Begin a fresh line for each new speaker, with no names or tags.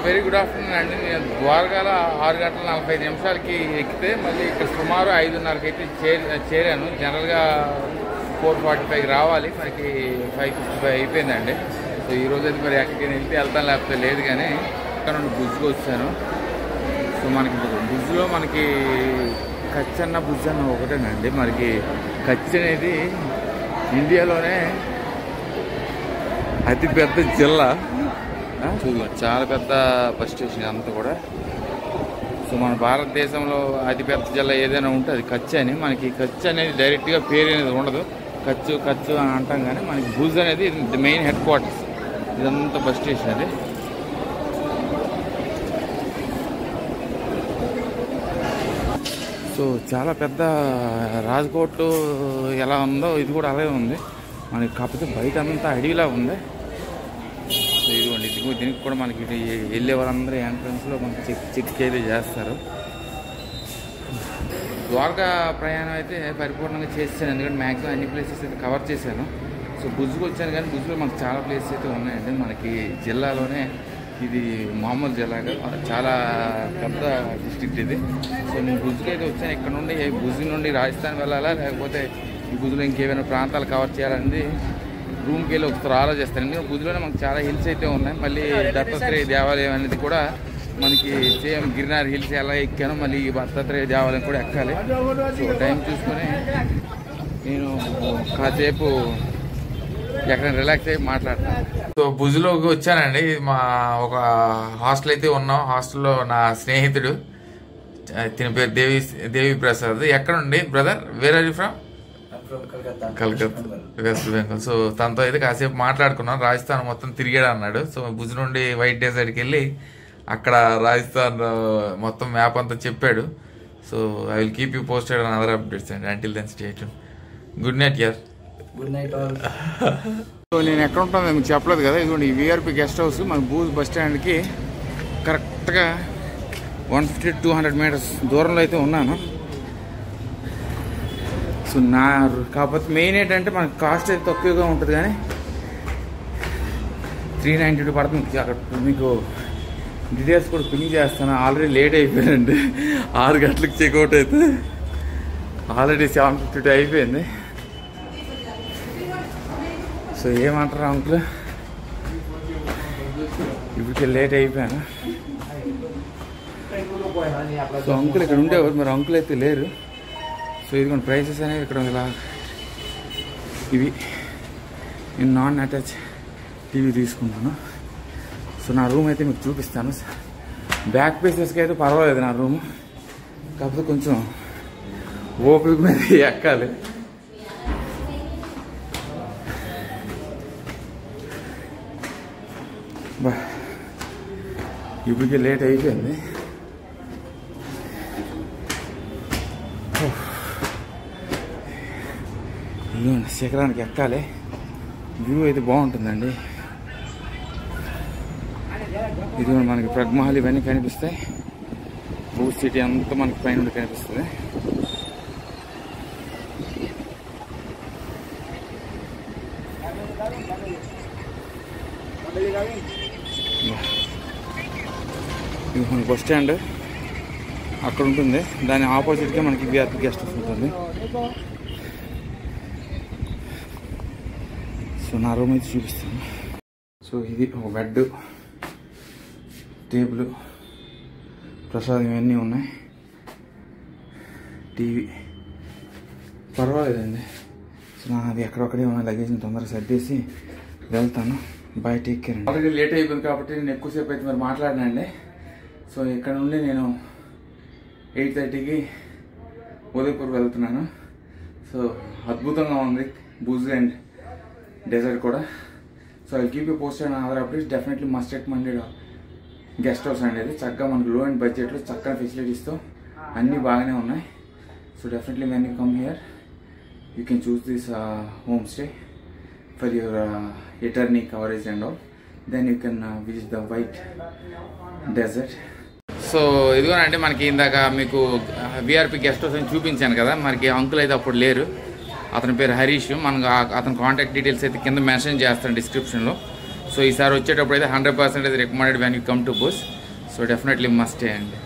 Very good afternoon అండి. నేను ద్వారకాలో 6:45 ఎక్కితే మళ్ళీ ఇక్కడ సుమారు 5:30కి అయితే చేరాను. జనరల్గా 4:45 రావాలి, మనకి 5:55 అయిపోయిందండి. సో ఈరోజు అయితే మరి ఎక్కడికి వెళ్తాను, లేకపోతే లేదు. కానీ ఇక్కడ నుండి బుజ్జుకు వచ్చాను. సో మనకి బుజ్జులో మనకి కచ్ అన్న బుజ్జు అన్న ఒకటేనండి. మనకి కచ్ అనేది ఇండియాలోనే అతిపెద్ద జిల్లా, చాలా పెద్ద బస్ స్టేషన్ అంతా కూడా. సో మన భారతదేశంలో అతిపెద్ద జిల్లా ఏదైనా ఉంటే అది కచ్ అని. మనకి కచ్ అనేది డైరెక్ట్గా పేరు అనేది ఉండదు, కచ్చు అని అంటాం. కానీ మనకి భుజ్ అనేది మెయిన్ హెడ్ క్వార్టర్స్, ఇదంతా బస్ స్టేషన్ అది. సో చాలా పెద్ద రాజ్కోట్ ఎలా ఉందో ఇది కూడా అలాగే ఉంది మనకి, కాకపోతే బయట అంతా అడవిలా ఉంది. సో ఇదిగోండి, దీనికి కూడా మనకి వెళ్ళే వాళ్ళందరూ ఎంట్రన్స్లో మనకి చెక్ అయితే చేస్తారు. ద్వారకా ప్రయాణం అయితే పరిపూర్ణంగా చేసాను, ఎందుకంటే మ్యాక్సిమం అన్ని ప్లేసెస్ అయితే కవర్ చేశాను. సో బుజ్జుకు వచ్చాను, కానీ బుజ్జులో మనకు చాలా ప్లేసెస్ అయితే ఉన్నాయండి. మనకి జిల్లాలోనే ఇది మామూలు జిల్లా చాలా పెద్ద డిస్ట్రిక్ట్ ఇది. సో నేను బుజ్జుకి అయితే వచ్చాను. ఇక్కడ నుండి బుజ్జు నుండి రాజస్థాన్ వెళ్ళాలా, లేకపోతే ఈ బుజ్జులో ఇంకేమైనా ప్రాంతాలు కవర్ చేయాలనేది రూమ్కి వెళ్ళి ఒకసారి ఆలోచిస్తాను. ఎందుకంటే బుజ్జులోనే మనకు చాలా హిల్స్ అయితే ఉన్నాయి. మళ్ళీ దత్తాత్రేయ దేవాలయం అనేది కూడా మనకి సేమ్ గిరినార్ హిల్స్ ఎలా ఎక్కాను, మళ్ళీ ఈ దత్తాత్రేయ దేవాలయం కూడా ఎక్కాలి. సో టైం చూసుకొని నేను కాసేపు ఎక్కడ రిలాక్స్ అయ్యి మాట్లాడతాను. సో బుజ్జులోకి వచ్చానండి. మా ఒక హాస్టల్ అయితే ఉన్నాం. హాస్టల్లో నా స్నేహితుడు, తిన పేరు దేవి ప్రసాద్. ఎక్కడ ఉండి brother, where are you from? Calcutta, West Bengal. So తనతో అయితే కాసేపు మాట్లాడుకున్నాం. రాజస్థాన్ మొత్తం తిరిగాడు అన్నాడు. సో భుజ్ నుండి వైట్ డెజర్ట్కి వెళ్ళి అక్కడ రాజస్థాన్ మొత్తం మ్యాప్ అంతా చెప్పాడు. So I will keep you posted on other updates and until then stay tuned. Good night యార్.
Good night all.
సో నేను ఎక్కడ ఉంటాను మీకు చెప్పలేదు కదా. ఇదిగోండి ఈ విఆర్పి గెస్ట్ హౌస్ మన భూజ్ బస్ స్టాండ్కి కరెక్ట్గా 150-200 మీటర్స్ దూరంలో అయితే ఉన్నాను. సో కాకపోతే మెయిన్ ఏంటంటే మనకు కాస్ట్ అయితే తక్కువగా ఉంటుంది, కానీ 392 పడుతుంది. అక్కడ మీకు డీటెయిల్స్ కూడా పింగ్ చేస్తాను. ఆల్రెడీ లేట్ అయిపోయానండి, 6 గంటలకు చెక్అవుట్ అయితే ఆల్రెడీ 7:52 అయిపోయింది. సో ఏమంటారు అంకుల్, ఇప్పటికే లేట్ అయిపోయాను. సో అంకుల్ ఇక్కడ ఉండేవారు, మరి అంకుల్ అయితే లేరు. సో ఇదిగోండి ప్రైసెస్ అనేవి ఇక్కడ ఇలా. ఇవి నేను నాన్ అటాచ్ టీవీ తీసుకున్నాను. సో నా రూమ్ అయితే మీకు చూపిస్తాను. బ్యాక్ ప్లేసెస్కి అయితే పర్వాలేదు నా రూము, కాకపోతే కొంచెం ఓపిక మీద ఎక్కాలి. బా ఇప్పటికే లేట్ అయిపోయింది. శిఖరానికి ఎక్కాలి. వ్యూ అయితే బాగుంటుందండి. ఇది మనకి ప్రగ్మహల్ ఇవన్నీ కనిపిస్తాయి. భూజ్ సిటీ అంతా మనకి పైన కనిపిస్తుంది. ఇది మన బస్ స్టాండ్ అక్కడ ఉంటుంది, దాని ఆపోజిట్గా మనకి విఆర్పి గెస్ట్ హౌస్ ఉంటుంది. సో నా రూమ్ అయితే చూపిస్తాను. సో ఇది ఒక బెడ్, టేబుల్, ప్రసాదం ఇవన్నీ ఉన్నాయి. టీవీ పర్వాలేదండి. సో నాది ఎక్కడొక్కడే ఉన్న లగేజ్ని తొందరగా సర్దేసి వెళ్తాను. By, take care. Already late అయిపోయింది కాబట్టి నేను ఎక్కువసేపు అయితే మరి మాట్లాడినండి. సో ఇక్కడ నుండి నేను 8:30కి ఉదయపూర్ వెళ్తున్నాను. సో అద్భుతంగా ఉంది భుజ్ అండ్ డెజర్ట్ కూడా. So I keep you posted on other updates. Definitely must recommended guest house అనేది. చక్కగా మనకు లో అండ్ బడ్జెట్లో చక్కని ఫెసిలిటీస్తో అన్నీ బాగానే ఉన్నాయి. So definitely when you come here you can choose this home stay for your attorney coverage and all. Then you can visit the white desert. So ఇదిగోనంటే మనకి ఇందాక మీకు విఆర్పి గెస్ట్ హౌస్ అని చూపించాను కదా, మనకి అంకుల్ అయితే అప్పుడు లేరు. అతని పేరు హరీష్. మనకు అతని కాంటాక్ట్ డీటెయిల్స్ అయితే కింద మెన్షన్ చేస్తాను డిస్క్రిప్షన్లో. సో సో ఈసారి వచ్చేటప్పుడు అయితే 100% recommended when you come to Bhuj. So definitely must అండి.